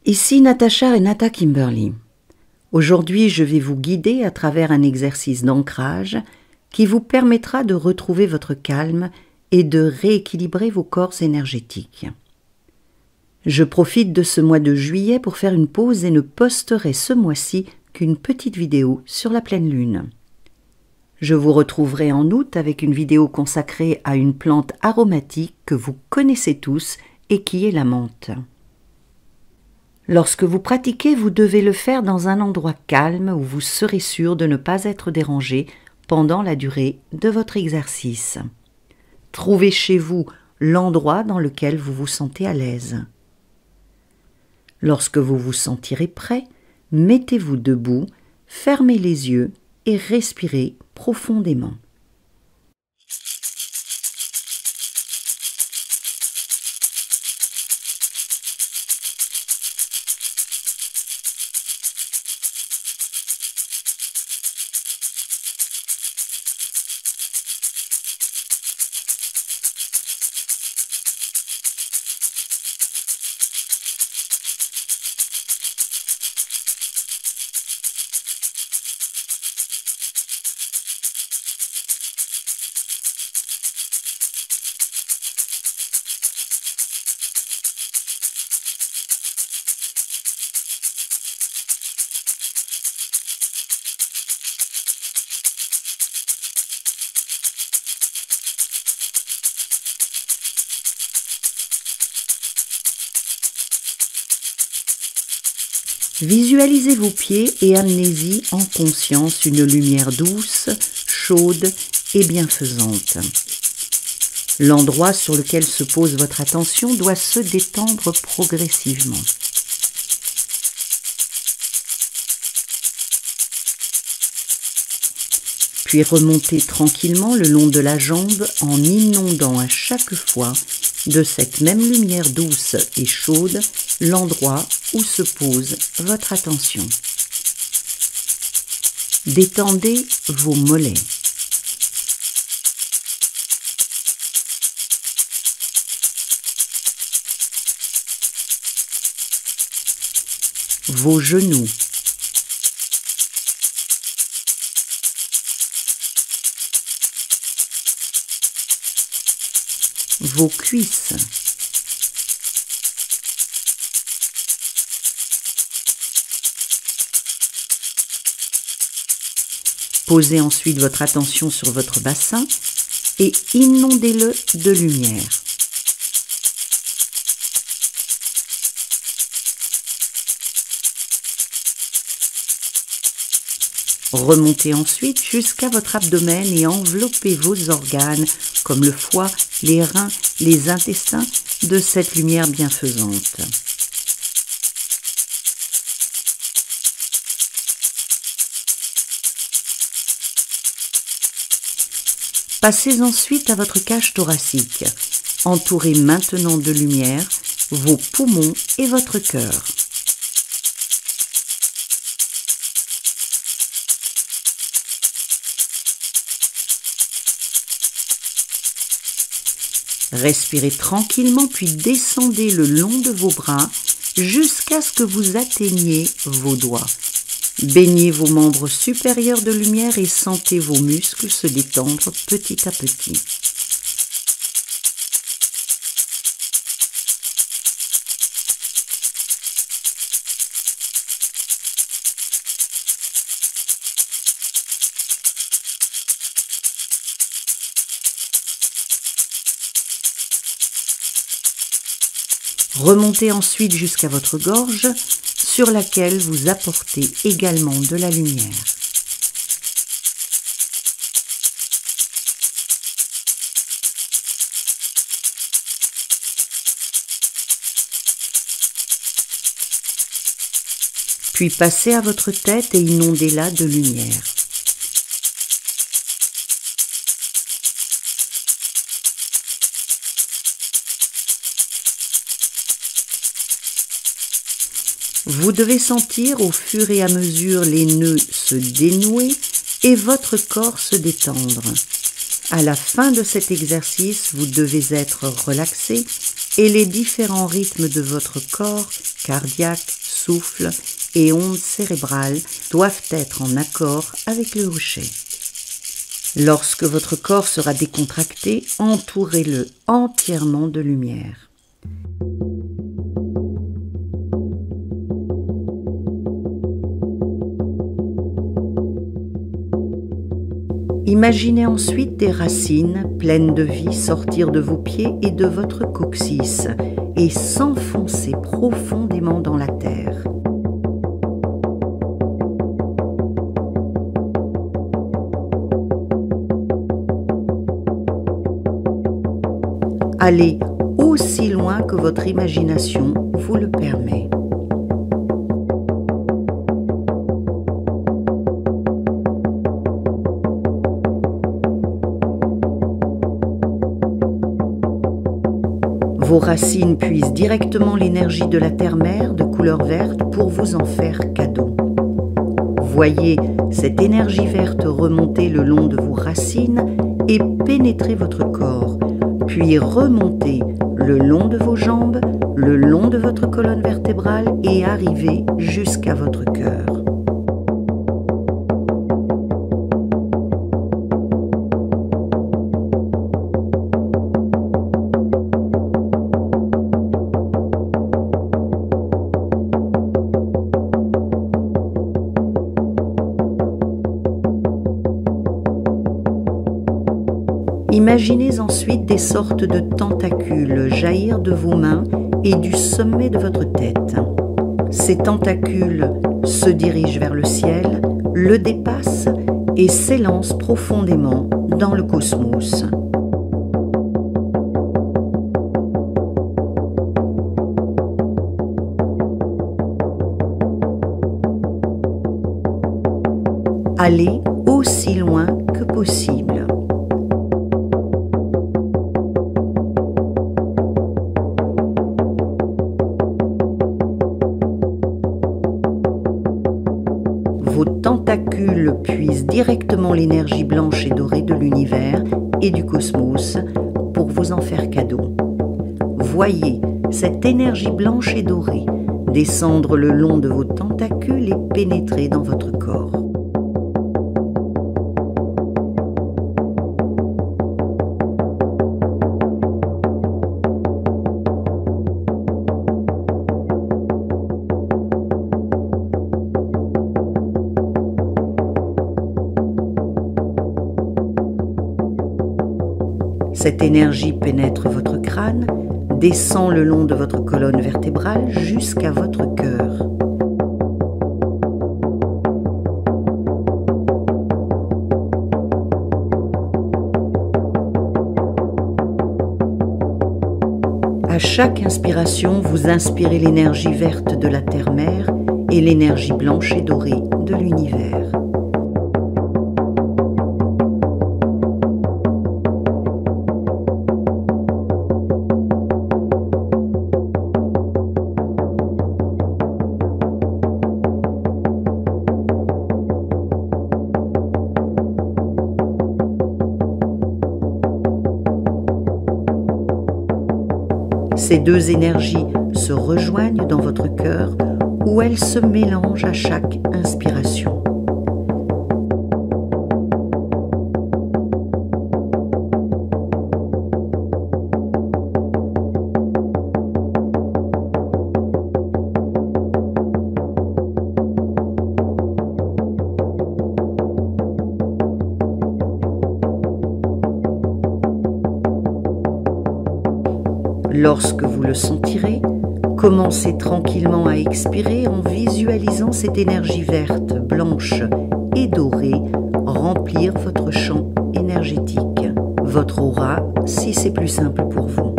Ici Natacha Renata Kimberly. Aujourd'hui, je vais vous guider à travers un exercice d'ancrage qui vous permettra de retrouver votre calme et de rééquilibrer vos corps énergétiques. Je profite de ce mois de juillet pour faire une pause et ne posterai ce mois-ci qu'une petite vidéo sur la pleine lune. Je vous retrouverai en août avec une vidéo consacrée à une plante aromatique que vous connaissez tous et qui est la menthe. Lorsque vous pratiquez, vous devez le faire dans un endroit calme où vous serez sûr de ne pas être dérangé pendant la durée de votre exercice. Trouvez chez vous l'endroit dans lequel vous vous sentez à l'aise. Lorsque vous vous sentirez prêt, mettez-vous debout, fermez les yeux et respirez profondément. Visualisez vos pieds et amenez-y en conscience une lumière douce, chaude et bienfaisante. L'endroit sur lequel se pose votre attention doit se détendre progressivement. Puis remontez tranquillement le long de la jambe en inondant à chaque fois de cette même lumière douce et chaude l'endroit où se pose votre attention. Détendez vos mollets. Vos genoux. Vos cuisses. Posez ensuite votre attention sur votre bassin et inondez-le de lumière. Remontez ensuite jusqu'à votre abdomen et enveloppez vos organes comme le foie, les reins, les intestins de cette lumière bienfaisante. Passez ensuite à votre cage thoracique. Entourez maintenant de lumière vos poumons et votre cœur. Respirez tranquillement puis descendez le long de vos bras jusqu'à ce que vous atteigniez vos doigts. Baignez vos membres supérieurs de lumière et sentez vos muscles se détendre petit à petit. Remontez ensuite jusqu'à votre gorge, sur laquelle vous apportez également de la lumière. Puis passez à votre tête et inondez-la de lumière. Vous devez sentir au fur et à mesure les nœuds se dénouer et votre corps se détendre. À la fin de cet exercice, vous devez être relaxé, et les différents rythmes de votre corps, cardiaque, souffle et ondes cérébrales doivent être en accord avec le hocher. Lorsque votre corps sera décontracté, entourez-le entièrement de lumière. Imaginez ensuite des racines pleines de vie sortir de vos pieds et de votre coccyx et s'enfoncer profondément dans la terre. Allez aussi loin que votre imagination vous le permet. Vos racines puisent directement l'énergie de la terre-mère de couleur verte pour vous en faire cadeau. Voyez cette énergie verte remonter le long de vos racines et pénétrer votre corps, puis remonter le long de vos jambes, le long de votre colonne vertébrale et arriver jusqu'à votre cœur. Imaginez ensuite des sortes de tentacules jaillir de vos mains et du sommet de votre tête. Ces tentacules se dirigent vers le ciel, le dépassent et s'élancent profondément dans le cosmos. Allez aussi loin que possible. Vos tentacules puisent directement l'énergie blanche et dorée de l'univers et du cosmos pour vous en faire cadeau. Voyez cette énergie blanche et dorée descendre le long de vos tentacules et pénétrer dans votre corps. Cette énergie pénètre votre crâne, descend le long de votre colonne vertébrale jusqu'à votre cœur. À chaque inspiration, vous inspirez l'énergie verte de la terre-mère et l'énergie blanche et dorée de l'univers. Ces deux énergies se rejoignent dans votre cœur où elles se mélangent à chaque inspiration. Lorsque vous le sentirez, commencez tranquillement à expirer en visualisant cette énergie verte, blanche et dorée remplir votre champ énergétique, votre aura si c'est plus simple pour vous.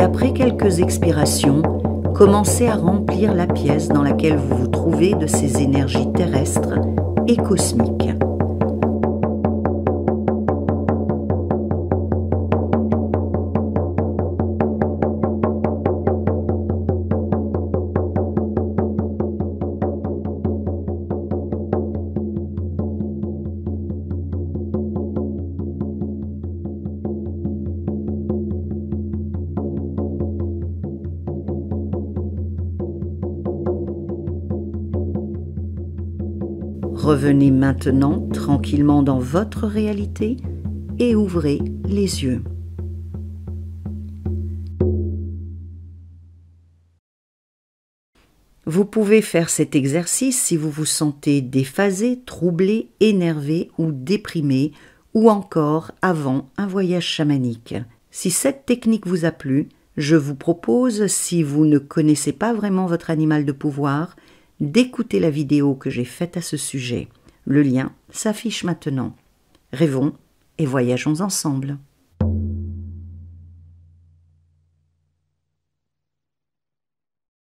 Puis après quelques expirations, commencez à remplir la pièce dans laquelle vous vous trouvez de ces énergies terrestres et cosmiques. Revenez maintenant tranquillement dans votre réalité et ouvrez les yeux. Vous pouvez faire cet exercice si vous vous sentez déphasé, troublé, énervé ou déprimé, ou encore avant un voyage chamanique. Si cette technique vous a plu, je vous propose, si vous ne connaissez pas vraiment votre animal de pouvoir, d'écouter la vidéo que j'ai faite à ce sujet. Le lien s'affiche maintenant. Rêvons et voyageons ensemble.